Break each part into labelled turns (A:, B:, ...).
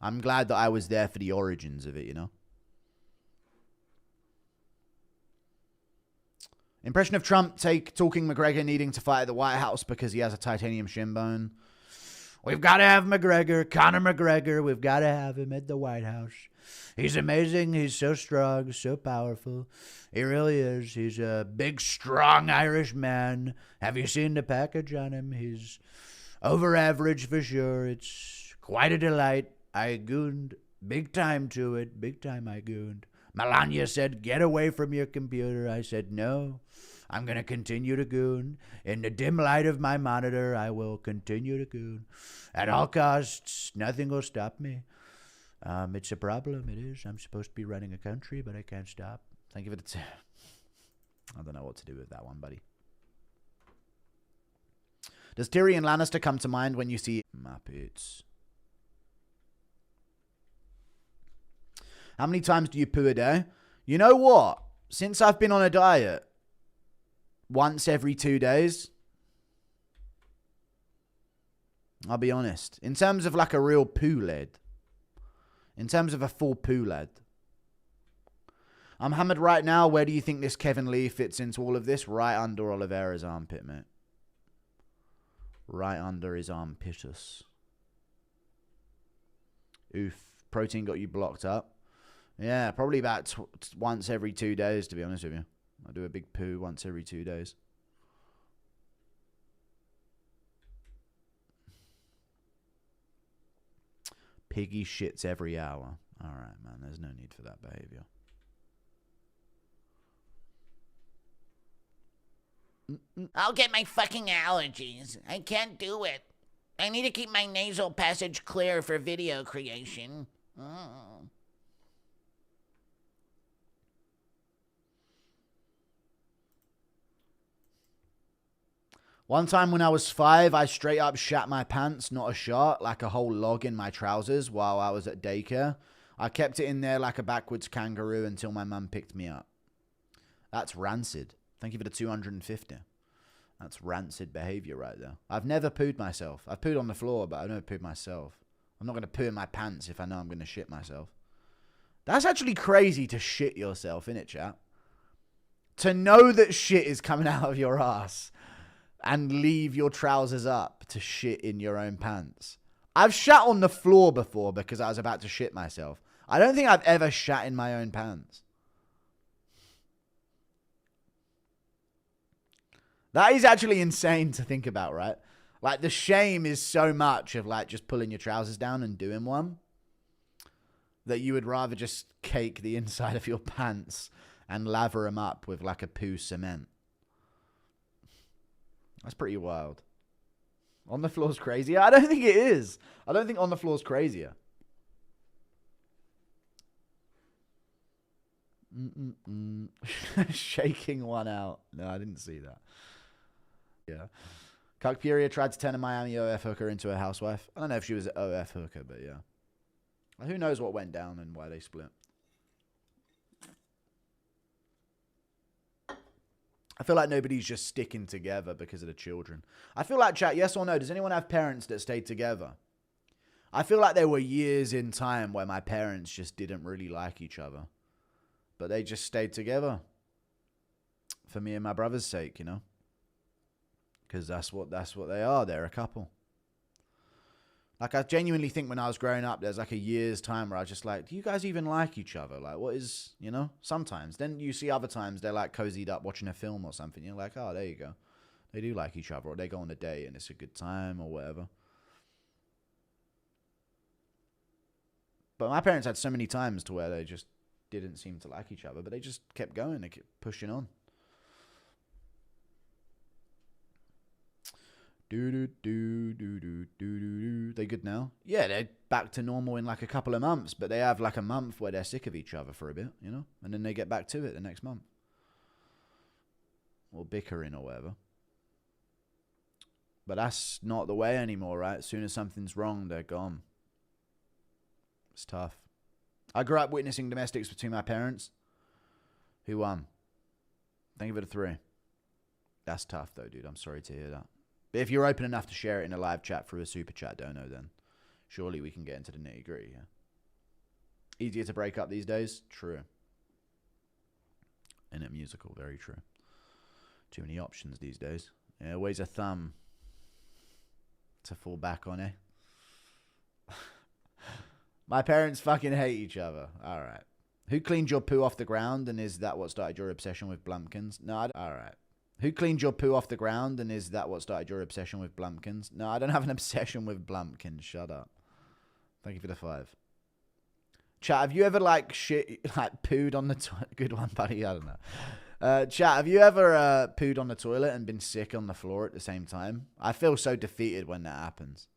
A: I'm glad that I was there for the origins of it, you know? Impression of Trump talking McGregor needing to fight at the White House because he has a titanium shin bone. We've got to have McGregor, Conor McGregor. We've got to have him at the White House. He's amazing. He's so strong, so powerful. He really is. He's a big, strong Irish man. Have you seen the package on him? He's over average for sure. It's quite a delight. I gooned big time to it. Big time I gooned. Melania said, get away from your computer. I said, no. I'm going to continue to goon. In the dim light of my monitor, I will continue to goon. At all costs, nothing will stop me. It's a problem. It is. I'm supposed to be running a country, but I can't stop. Thank you for the I don't know what to do with that one, buddy. Does Tyrion Lannister come to mind when you see Muppets? How many times do you poo a day? You know what? Since I've been on a diet, once every 2 days. I'll be honest. In terms of like a real poo lad. In terms of a full poo lad. I'm hammered right now. Where do you think this Kevin Lee fits into all of this? Right under Oliveira's armpit, mate. Right under his armpitus. Oof. Protein got you blocked up. Yeah, probably about once every 2 days, to be honest with you. I do a big poo once every 2 days. Piggy shits every hour. All right, man. There's no need for that behavior.
B: I'll get my fucking allergies. I can't do it. I need to keep my nasal passage clear for video creation.
A: One time when I was 5, I straight up shat my pants, not a shot, like a whole log in my trousers while I was at daycare. I kept it in there like a backwards kangaroo until my mum picked me up. That's rancid. Thank you for the 250. That's rancid behavior right there. I've never pooed myself. I've pooed on the floor, but I've never pooed myself. I'm not going to poo in my pants if I know I'm going to shit myself. That's actually crazy to shit yourself, innit, chat? To know that shit is coming out of your ass and leave your trousers up to shit in your own pants. I've shat on the floor before because I was about to shit myself. I don't think I've ever shat in my own pants. That is actually insane to think about, right? Like, the shame is so much of, like, just pulling your trousers down and doing one that you would rather just cake the inside of your pants and lather them up with, like, a poo cement. That's pretty wild. On the floor's crazier? I don't think it is. I don't think on the floor's crazier. Shaking one out. No, I didn't see that. Yeah. Cuckpuria tried to turn a Miami OF hooker into a housewife. I don't know if she was an OF hooker, but yeah. Who knows what went down and why they split. I feel like nobody's just sticking together because of the children. I feel like, chat, yes or no, does anyone have parents that stayed together? I feel like there were years in time where my parents just didn't really like each other. But they just stayed together. For me and my brother's sake, you know? Because that's what they are. They're a couple. Like, I genuinely think when I was growing up, there's like a year's time where I was just like, do you guys even like each other? Like, what is, you know? Sometimes. Then you see other times they're like cozied up watching a film or something. You're like, oh, there you go. They do like each other. Or they go on a date and it's a good time or whatever. But my parents had so many times to where they just didn't seem to like each other. But they just kept going. They kept pushing on. They good now? Yeah, they're back to normal in like a couple of months, but they have like a month where they're sick of each other for a bit, you know? And then they get back to it the next month. Or bickering or whatever. But that's not the way anymore, right? As soon as something's wrong, they're gone. It's tough. I grew up witnessing domestics between my parents. Who won? Thank you for the 3. That's tough though, dude. I'm sorry to hear that. But if you're open enough to share it in a live chat through a super chat dono, then Surely we can get into the nitty-gritty here. Easier to break up these days? True. In a musical, very true. Too many options these days. Yeah, always a thumb to fall back on, eh? My parents fucking hate each other. All right. Who cleaned your poo off the ground, and is that what started your obsession with Blumpkins? No, all right. Who cleaned your poo off the ground, and is that what started your obsession with Blumpkins? No, I don't have an obsession with Blumpkins. Shut up. Thank you for the 5. Chat, have you ever, like, pooed on the toilet? Good one, buddy. I don't know. Chat, have you ever pooed on the toilet and been sick on the floor at the same time? I feel so defeated when that happens.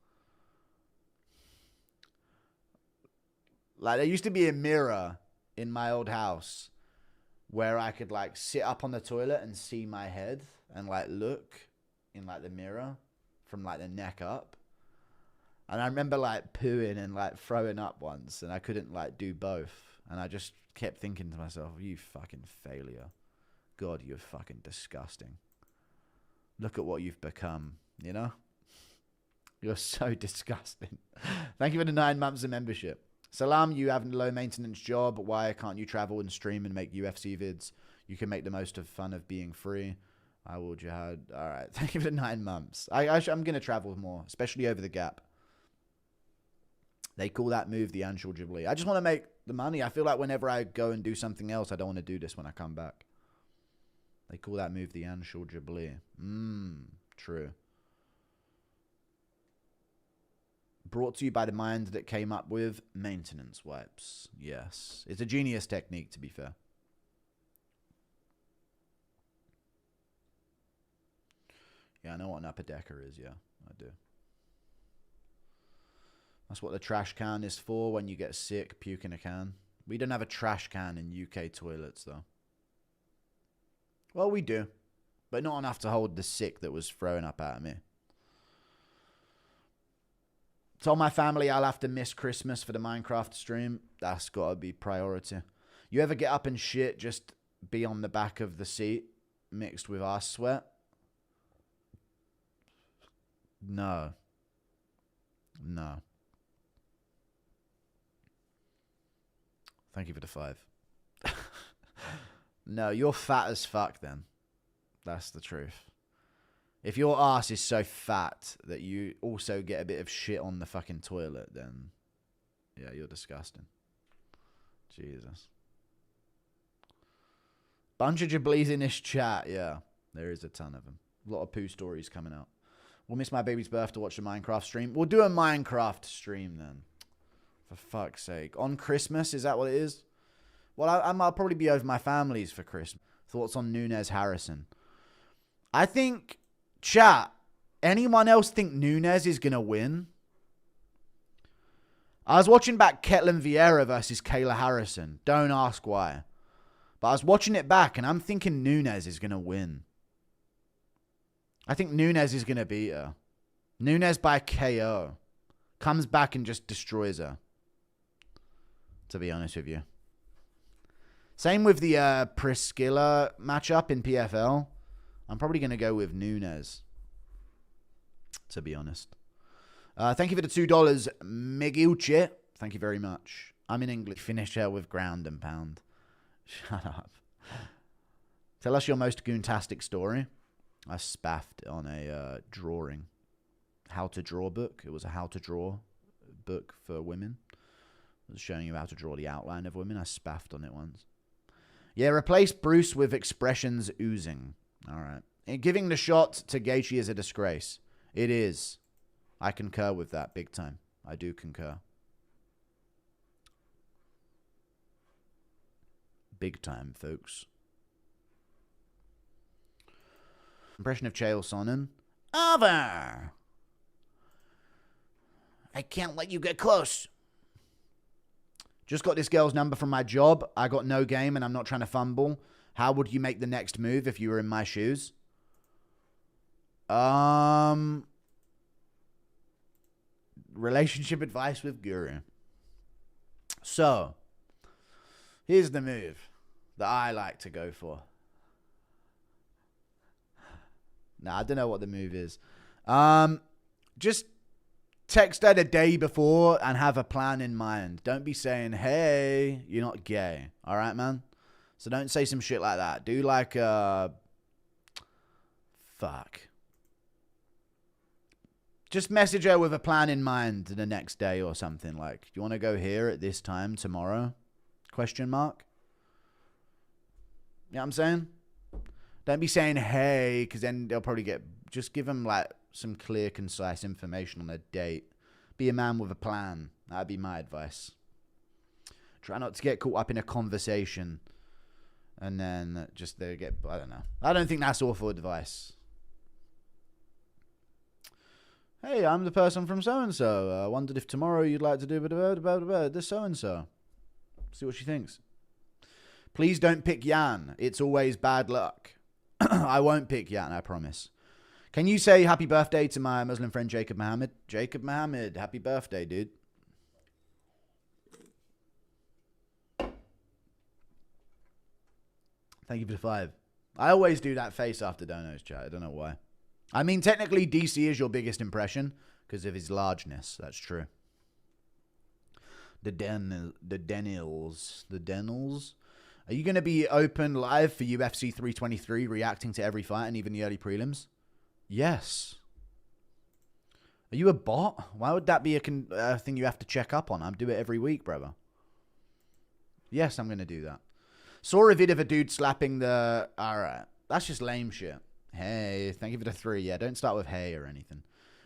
A: Like, there used to be a mirror in my old house where I could, like, sit up on the toilet and see my head and, like, look in, like, the mirror from, like, the neck up. And I remember, like, pooing and, like, throwing up once, and I couldn't, like, do both. And I just kept thinking to myself, you fucking failure. God, you're fucking disgusting. Look at what you've become, you know? You're so disgusting. Thank you for the 9 months of membership. Salam, you have a low maintenance job. Why can't you travel and stream and make UFC vids? You can make the most of fun of being free. I will jihad. All right. Thank you for the 9 months. I'm going to travel more, especially over the gap. They call that move the Anshul Jubilee. I just want to make the money. I feel like whenever I go and do something else, I don't want to do this when I come back. They call that move the Anshul Jubilee. True. Brought to you by the mind that came up with maintenance wipes. Yes. It's a genius technique, to be fair. Yeah, I know what an upper decker is. Yeah, I do. That's what the trash can is for when you get sick, puke in a can. We don't have a trash can in UK toilets, though. Well, we do. But not enough to hold the sick that was thrown up at me. Told my family I'll have to miss Christmas for the Minecraft stream. That's got to be priority. You ever get up and shit, just be on the back of the seat mixed with ass sweat? No. No. Thank you for the 5. No, you're fat as fuck then. That's the truth. If your ass is so fat that you also get a bit of shit on the fucking toilet, then yeah, you're disgusting. Jesus. Bunch of Jablees in this chat. Yeah, there is a ton of them. A lot of poo stories coming out. We'll miss my baby's birth to watch the Minecraft stream. We'll do a Minecraft stream then. For fuck's sake. On Christmas, is that what it is? Well, I'll probably be over my family's for Christmas. Thoughts on Nunez Harrison? I think, chat, anyone else think Nunez is going to win? I was watching back Ketlin Vieira versus Kayla Harrison. Don't ask why. But I was watching it back and I'm thinking Nunez is going to win. I think Nunez is going to beat her. Nunez by KO. Comes back and just destroys her. To be honest with you. Same with the Priscilla matchup in PFL. I'm probably going to go with Nunez. To be honest. Thank you for the $2, Miguelche. Thank you very much. I'm in English. Finish her with ground and pound. Shut up. Tell us your most goontastic story. I spaffed on a drawing. How to draw book. It was a how to draw book for women. It was showing you how to draw the outline of women. I spaffed on it once. Yeah, replace Bruce with expressions oozing. All right. And giving the shot to Gaethje is a disgrace. It is. I concur with that big time. I do concur. Big time, folks. Impression of Chael Sonnen.
B: Over. I can't let you get close.
A: Just got this girl's number from my job. I got no game and I'm not trying to fumble. How would you make the next move if you were in my shoes? Relationship advice with Guru. So, here's the move that I like to go for. Nah, I don't know what the move is. Just text her the day before and have a plan in mind. Don't be saying, hey, you're not gay. All right, man? So don't say some shit like that. Do like, fuck. Just message her with a plan in mind the next day or something. Like, do you want to go here at this time tomorrow? Question mark. You know what I'm saying? Don't be saying, hey, because then they'll probably get... Just give them, like, some clear, concise information on a date. Be a man with a plan. That'd be my advice. Try not to get caught up in a conversation. And then just they get... I don't know. I don't think that's awful advice. Hey, I'm the person from so-and-so. I wondered if tomorrow you'd like to do this so-and-so. See what she thinks. Please don't pick Jan. It's always bad luck. I won't pick Jan, I promise. Can you say happy birthday to my Muslim friend Jacob Mohammed? Jacob Mohammed, happy birthday, dude. Thank you for the 5. I always do that face after donos, chat. I don't know why. I mean, technically, DC is your biggest impression because of his largeness. That's true. The Daniels. Are you going to be open live for UFC 323, reacting to every fight and even the early prelims? Yes. Are you a bot? Why would that be a thing you have to check up on? I do it every week, brother. Yes, I'm going to do that. Saw a vid of a dude slapping the... Alright. That's just lame shit. Hey, thank you for the 3. Yeah, don't start with hey or anything.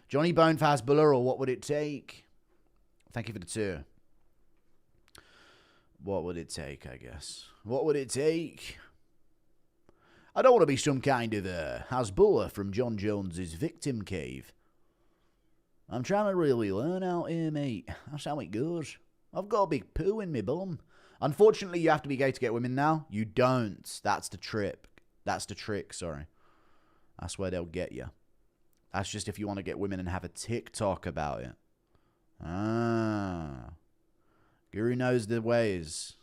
A: Johnny Bone for Hasbulla or what would it take? Thank you for the 2. What would it take, I guess? What would it take? I don't want to be some kind of Hasbulla from John Jones's victim cave. I'm trying to really learn out here, mate. That's how it goes. I've got a big poo in my bum. Unfortunately, you have to be gay to get women now. You don't. That's the trick. That's the trick, sorry. That's where they'll get you. That's just if you want to get women and have a TikTok about it. Ah. Guru knows the ways.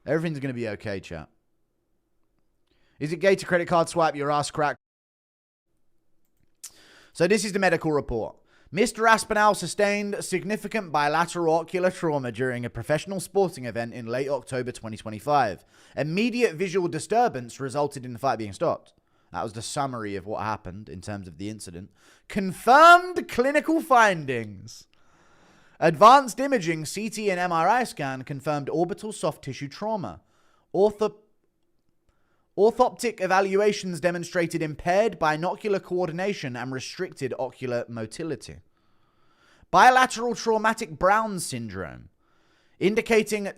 A: Everything's going to be okay, chat. Is it gay to credit card swipe your ass crack? So this is the medical report. Mr. Aspinall sustained significant bilateral ocular trauma during a professional sporting event in late October 2025. Immediate visual disturbance resulted in the fight being stopped. That was the summary of what happened in terms of the incident. Confirmed clinical findings. Advanced imaging, CT and MRI scan confirmed orbital soft tissue trauma. Orthoptic evaluations demonstrated impaired binocular coordination and restricted ocular motility. Bilateral traumatic Brown syndrome, indicating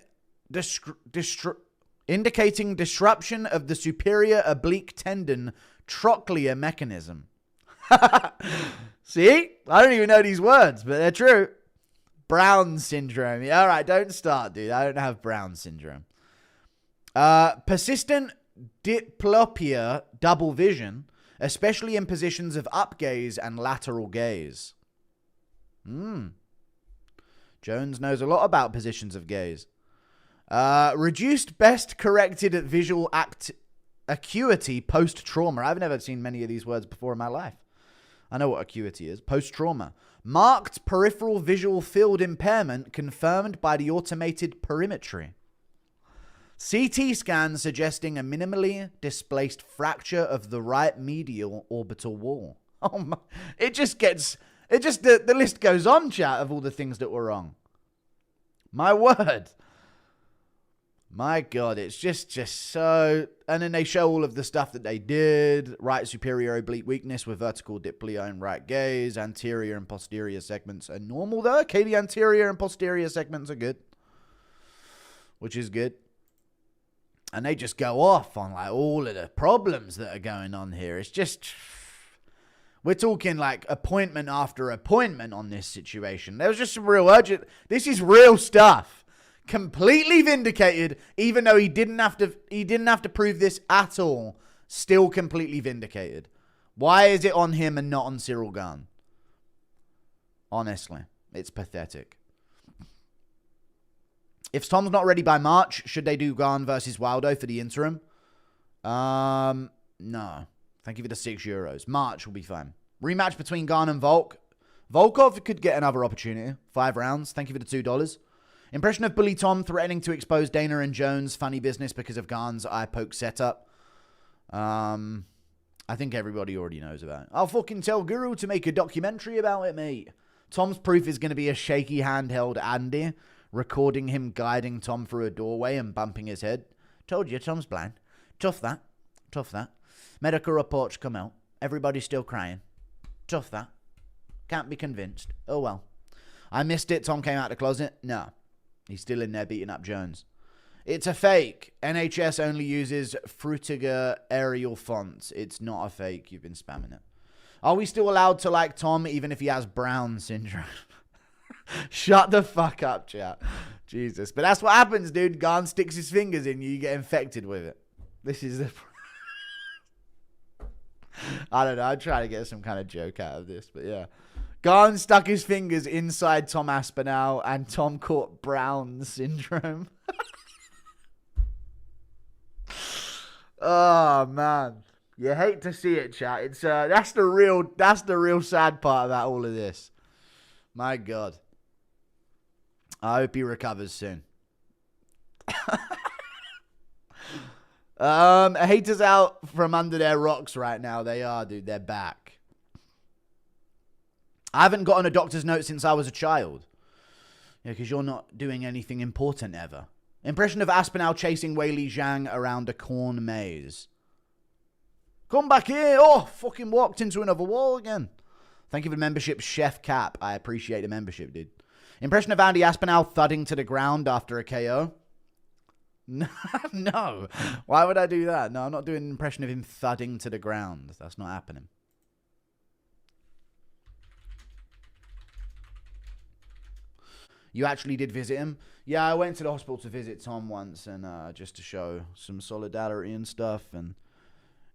A: disruption of the superior oblique tendon trochlear mechanism. See? I don't even know these words, but they're true. Brown syndrome. All right, don't start, dude. I don't have Brown syndrome. Persistent diplopia, double vision, especially in positions of up gaze and lateral gaze. Jones knows a lot about positions of gaze. Reduced best corrected visual acuity post-trauma. I've never seen many of these words before in my life. I know what acuity is. Post-trauma. Marked peripheral visual field impairment confirmed by the automated perimetry. CT scan suggesting a minimally displaced fracture of the right medial orbital wall. Oh my, the list goes on, chat, of all the things that were wrong. My word. My God, it's just so... And then they show all of the stuff that they did. Right superior oblique weakness with vertical diplopia in right gaze. Anterior and posterior segments are normal though. Okay, the anterior and posterior segments are good. Which is good. And they just go off on like all of the problems that are going on here. It's just... We're talking like appointment after appointment on this situation. There was just some real urgent... This is real stuff. Completely vindicated, even though he didn't have to prove this at all. Still completely vindicated. Why is it on him and not on Cyril Gahn? Honestly, it's pathetic. If Tom's not ready by March, should they do Garn versus Waldo for the interim? No. Thank you for the €6. March will be fine. Rematch between Garn and Volk. Volkov could get another opportunity. 5 rounds. Thank you for the $2. Impression of Bully Tom threatening to expose Dana and Jones' funny business because of Garn's eye poke setup. I think everybody already knows about it. I'll fucking tell Guru to make a documentary about it, mate. Tom's proof is going to be a shaky handheld Andy recording him guiding Tom through a doorway and bumping his head. Told you, Tom's blind. Tough that. Tough that. Medical reports come out. Everybody's still crying. Tough that. Can't be convinced. Oh well. I missed it. Tom came out of the closet. No. He's still in there beating up Jones. It's a fake. NHS only uses Frutiger Arial fonts. It's not a fake. You've been spamming it. Are we still allowed to like Tom even if he has Brown syndrome? Shut the fuck up, chat. Jesus. But that's what happens, dude. Garn sticks his fingers in you. You get infected with it. This is the... I don't know. I'm trying to get some kind of joke out of this. But yeah. Garn stuck his fingers inside Tom Aspinall and Tom caught Brown syndrome. Oh, man. You hate to see it, chat. It's that's the real sad part about all of this. My God. I hope he recovers soon. Haters out from under their rocks right now. They are, dude. They're back. I haven't gotten a doctor's note since I was a child. Yeah, because you're not doing anything important ever. Impression of Aspinall chasing Wei Li Zhang around a corn maze. Come back here. Oh, fucking walked into another wall again. Thank you for the membership, Chef Cap. I appreciate the membership, dude. Impression of Andy Aspinall thudding to the ground after a KO. No. Why would I do that? No, I'm not doing an impression of him thudding to the ground. That's not happening. You actually did visit him? Yeah, I went to the hospital to visit Tom once and just to show some solidarity and stuff. And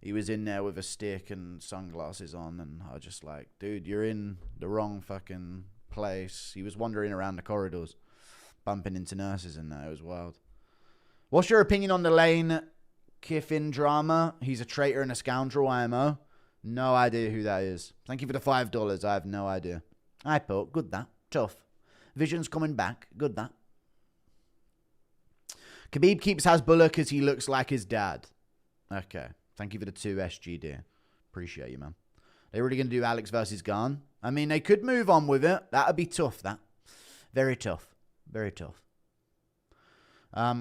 A: he was in there with a stick and sunglasses on. And I was just like, dude, you're in the wrong fucking place. He was wandering around the corridors, bumping into nurses and that. It was wild. What's your opinion on the Lane Kiffin drama? He's a traitor and a scoundrel, IMO. No idea who that is. Thank you for the $5. I have no idea. I put, good that. Tough. Vision's coming back. Good that. Khabib keeps Hasbullah because he looks like his dad. Okay. Thank you for the 2 SGD. Appreciate you, man. They're really going to do Alex versus Garn? I mean, they could move on with it. That would be tough, that. Very tough. Very tough.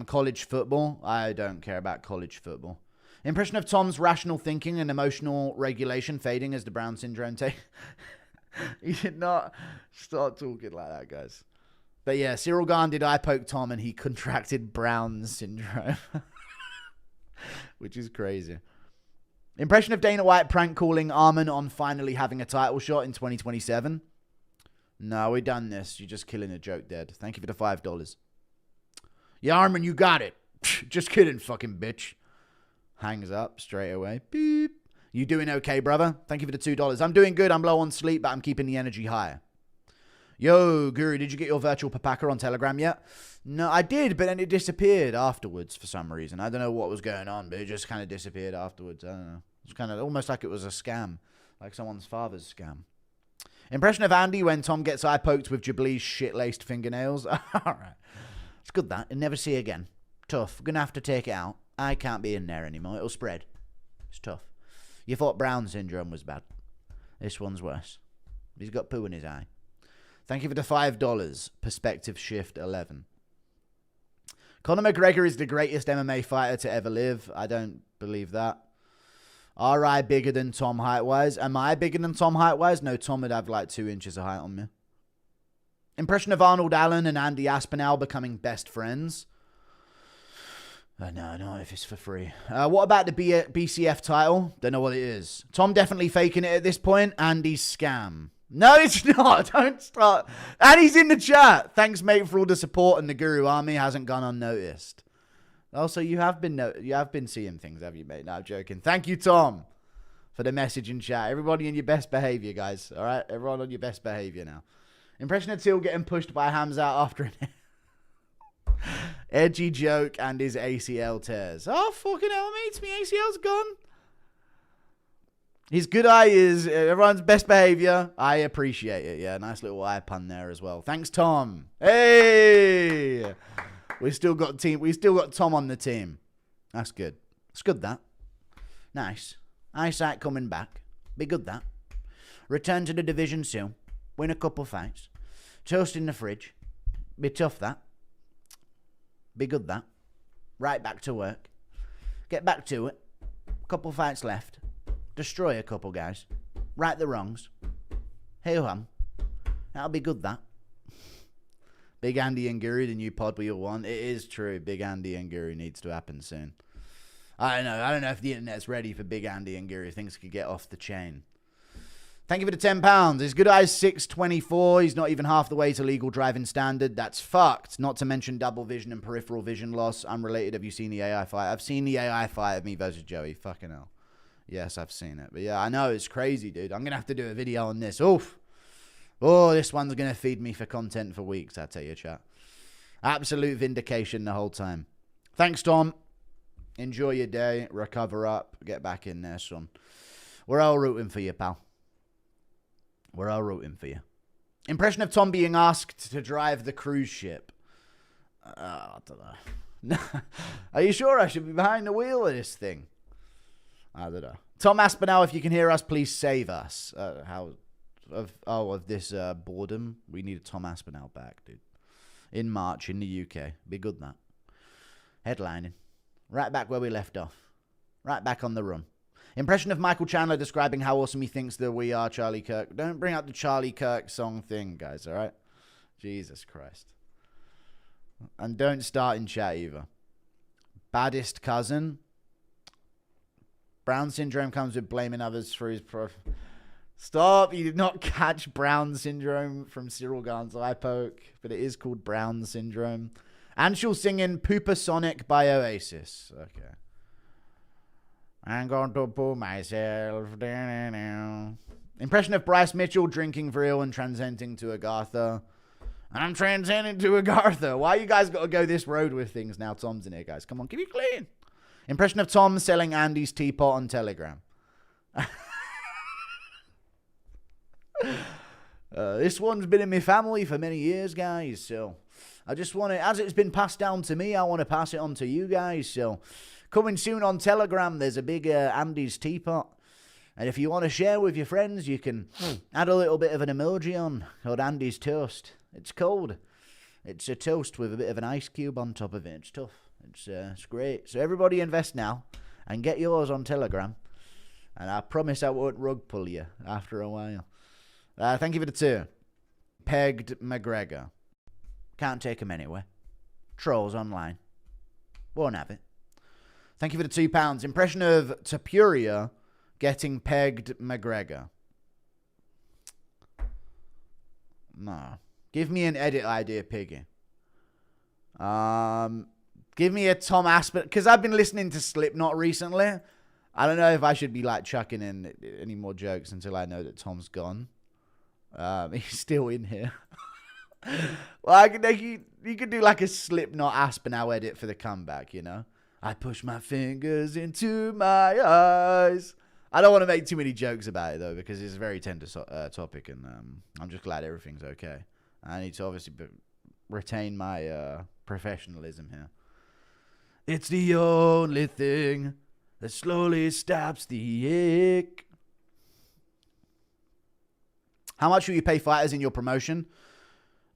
A: College football. I don't care about college football. Impression of Tom's rational thinking and emotional regulation fading as the Brown syndrome takes... You should not start talking like that, guys. But yeah, Cyril Garn did eye poke Tom and he contracted Brown syndrome. Which is crazy. Impression of Dana White prank calling Armin on finally having a title shot in 2027. No, we done this. You're just killing a joke dead. Thank you for the $5. Yeah, Armin, you got it. Just kidding, fucking bitch. Hangs up straight away. Beep. You doing okay, brother? Thank you for the $2. I'm doing good. I'm low on sleep, but I'm keeping the energy high. Yo, Guru, did you get your virtual papaka on Telegram yet? No, I did, but then it disappeared afterwards for some reason. I don't know what was going on, but it just kind of disappeared afterwards. I don't know. It was kind of almost like it was a scam, like someone's father's scam. Impression of Andy when Tom gets eye poked with Jubilee's shit-laced fingernails. All right. It's good that. You'll never see again. Tough. Gonna have to take it out. I can't be in there anymore. It'll spread. It's tough. You thought Brown syndrome was bad. This one's worse. He's got poo in his eye. Thank you for the $5. Perspective Shift 11. Conor McGregor is the greatest MMA fighter to ever live. I don't believe that. Are I bigger than Tom height-wise? Am I bigger than Tom height-wise? No, Tom would have like 2 inches of height on me. Impression of Arnold Allen and Andy Aspinall becoming best friends. No, not if it's for free. What about the BCF title? Don't know what it is. Tom definitely faking it at this point. Andy's scam. No, it's not. Don't start. And he's in the chat. Thanks, mate, for all the support, and the Guru Army hasn't gone unnoticed. Also, you have been seeing things, have you, mate? No, I'm joking. Thank you, Tom, for the message in chat. Everybody on your best behavior, guys. All right? Everyone on your best behavior now. Impression of Till getting pushed by Hamza after an... Edgy joke and his ACL tears. Oh, fucking hell, mate. My ACL's gone. His good eye is everyone's best behavior. I appreciate it. Yeah, nice little eye pun there as well. Thanks, Tom. Hey, we still got Tom on the team. That's good. It's good, that. Nice. Eyesight coming back. Be good, that. Return to the division soon. Win a couple fights. Toast in the fridge. Be tough, that. Be good, that. Right back to work. Get back to it. Couple fights left. Destroy a couple guys. Right the wrongs. Hey-ho-hum. That'll be good, that. Big Andy and Guru, the new pod we all want. It is true. Big Andy and Guru needs to happen soon. I don't know if the internet's ready for Big Andy and Guru. Things could get off the chain. Thank you for the £10. His good eye's 624. He's not even half the way to legal driving standard. That's fucked. Not to mention double vision and peripheral vision loss. Unrelated. Have you seen the AI fight? I've seen the AI fight of me versus Joey. Fucking hell. Yes, I've seen it. But yeah, I know. It's crazy, dude. I'm going to have to do a video on this. Oof. Oh, this one's going to feed me for content for weeks, I tell you, chat. Absolute vindication the whole time. Thanks, Tom. Enjoy your day. Recover up. Get back in there, son. We're all rooting for you, pal. We're all rooting for you. Impression of Tom being asked to drive the cruise ship. I don't know. Are you sure I should be behind the wheel of this thing? I don't know. Tom Aspinall, if you can hear us, please save us. Of this boredom. We need a Tom Aspinall back, dude. In March in the UK. Be good, that. Headlining. Right back where we left off. Right back on the run. Impression of Michael Chandler describing how awesome he thinks that we are Charlie Kirk. Don't bring up the Charlie Kirk song thing, guys, all right? Jesus Christ. And don't start in chat either. Baddest cousin. Brown syndrome comes with blaming others for his Stop. You did not catch Brown syndrome from Cyril Garn's eye poke, but it is called Brown syndrome. And she'll sing in Pooper Sonic by Oasis. Okay. I'm going to poo myself. Impression of Bryce Mitchell drinking for real and transcending to Agartha. I'm transcending to Agartha. Why you guys got to go this road with things now? Tom's in here, guys. Come on, keep it clean. Impression of Tom selling Andy's teapot on Telegram. This one's been in my family for many years, guys. So I just want to, as it's been passed down to me, I want to pass it on to you guys. So coming soon on Telegram, there's a big Andy's teapot. And if you want to share with your friends, you can add a little bit of an emoji on called Andy's toast. It's cold. It's a toast with a bit of an ice cube on top of it. It's tough. It's great. So everybody invest now and get yours on Telegram. And I promise I won't rug pull you after a while. Thank you for the 2. Pegged McGregor. Can't take him anywhere. Trolls online. Won't have it. Thank you for the £2. Impression of Tapuria getting pegged McGregor. No. Give me an edit idea, Piggy. Give me a Tom Aspinall, because I've been listening to Slipknot recently. I don't know if I should be like chucking in any more jokes until I know that Tom's gone. He's still in here. Well, you could do like a Slipknot Aspinall edit for the comeback, you know? I push my fingers into my eyes. I don't want to make too many jokes about it, though, because it's a very tender topic, and I'm just glad everything's okay. I need to obviously retain my professionalism here. It's the only thing that slowly stops the ache. How much will you pay fighters in your promotion?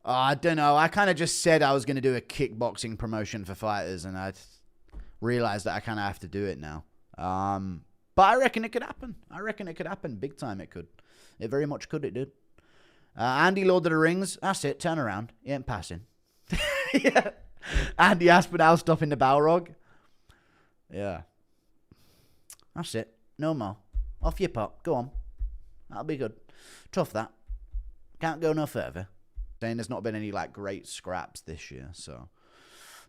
A: I don't know. I kind of just said I was going to do a kickboxing promotion for fighters, and I realized that I kind of have to do it now. But I reckon it could happen. I reckon it could happen. Big time it could. It very much could, it did. Andy Lord of the Rings. That's it. Turn around. He ain't passing. Yeah. Andy Aspinall stopping the Balrog. Yeah. That's it. No more. Off your pop. Go on. That'll be good. Tough, that. Can't go no further. Saying there's not been any like great scraps this year, so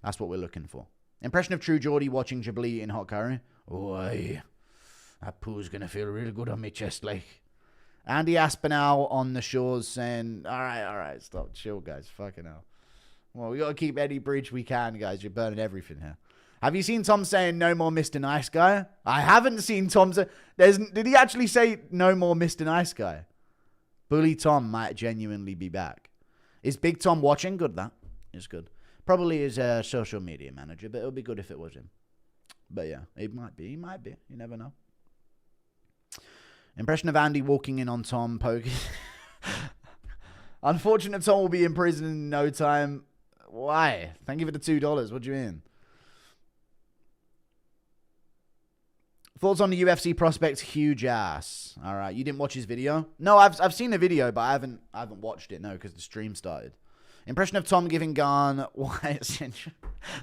A: that's what we're looking for. Impression of True Geordie watching Ghibli in hot curry. Oh, aye. That poo's gonna feel really good on my chest, like. Andy Aspinall on the shores saying, all right, stop, chill, guys, fucking hell. Well, we got to keep any bridge we can, guys. You're burning everything here. Have you seen Tom saying no more Mr. Nice Guy? I haven't seen Tom say... Did he actually say no more Mr. Nice Guy? Bully Tom might genuinely be back. Is Big Tom watching? Good, that. It's good. Probably his social media manager, but it would be good if it was him. But yeah, it might be. He might be. You never know. Impression of Andy walking in on Tom poking. Unfortunate Tom will be in prison in no time. Why? Thank you for the $2. What do you mean? Thoughts on the UFC prospect's huge ass. All right, you didn't watch his video? No, I've seen the video, but I haven't watched it. No, because the stream started. Impression of Tom giving Garn Wyatt syndrome.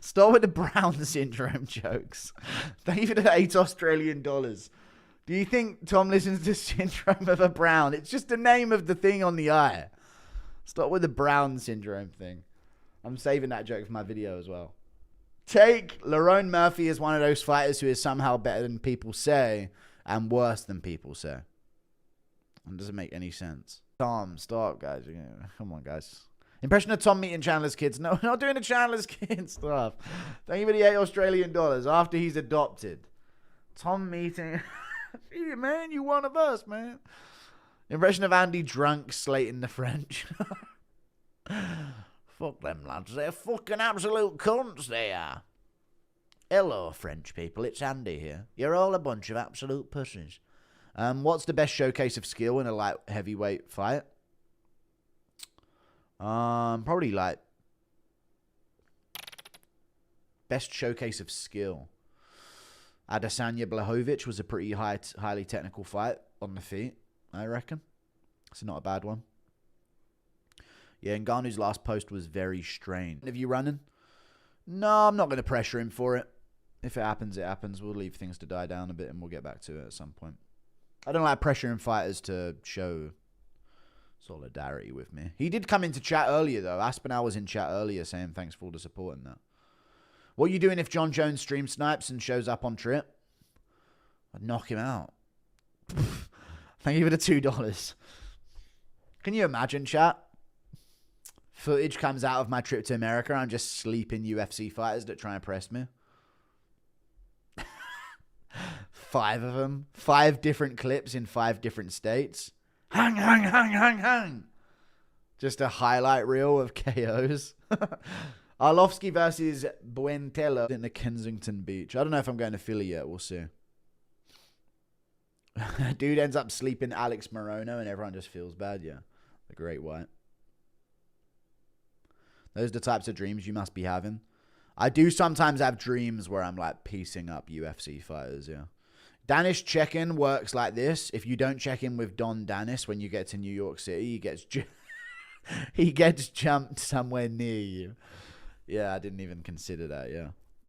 A: Start with the Brown syndrome jokes. Thank you for the $8 Do you think Tom listens to Syndrome of a Brown? It's just the name of the thing on the eye. Start with the Brown syndrome thing. I'm saving that joke for my video as well. Take Lerone Murphy as one of those fighters who is somehow better than people say and worse than people say. It doesn't make any sense. Tom, stop, guys. Come on, guys. Impression of Tom meeting Chandler's kids. No, we're not doing the Chandler's kids stuff. Thank you for the $8 after he's adopted. Tom meeting... Hey, man, you one of us, man. Impression of Andy drunk slating the French. Fuck them lads. They're fucking absolute cunts, they are. Hello, French people. It's Andy here. You're all a bunch of absolute pussies. What's the best showcase of skill in a light heavyweight fight? Probably like best showcase of skill. Adesanya Blahovic was a pretty highly technical fight on the feet, I reckon. It's not a bad one. Yeah, Ngannou's last post was very strange. Have you running? No, I'm not going to pressure him for it. If it happens, it happens. We'll leave things to die down a bit and we'll get back to it at some point. I don't like pressuring fighters to show solidarity with me. He did come into chat earlier, though. Aspinall was in chat earlier saying thanks for all the support and that. What are you doing if John Jones stream snipes and shows up on Trip? I'd knock him out. Thank you for the $2. Can you imagine, chat? Footage comes out of my trip to America. I'm just sleeping UFC fighters that try and press me. 5 of them. 5 different clips in 5 different states. Hang, hang, hang, hang, hang. Just a highlight reel of KOs. Arlovsky versus Buentello in the Kensington Beach. I don't know if I'm going to Philly yet. We'll see. Dude ends up sleeping Alex Morono and everyone just feels bad. Yeah. The Great White. Those are the types of dreams you must be having. I do sometimes have dreams where I'm like piecing up UFC fighters. Yeah. Danish check-in works like this. If you don't check in with Don Danis when you get to New York City, he gets jumped somewhere near you. Yeah, I didn't even consider that, yeah.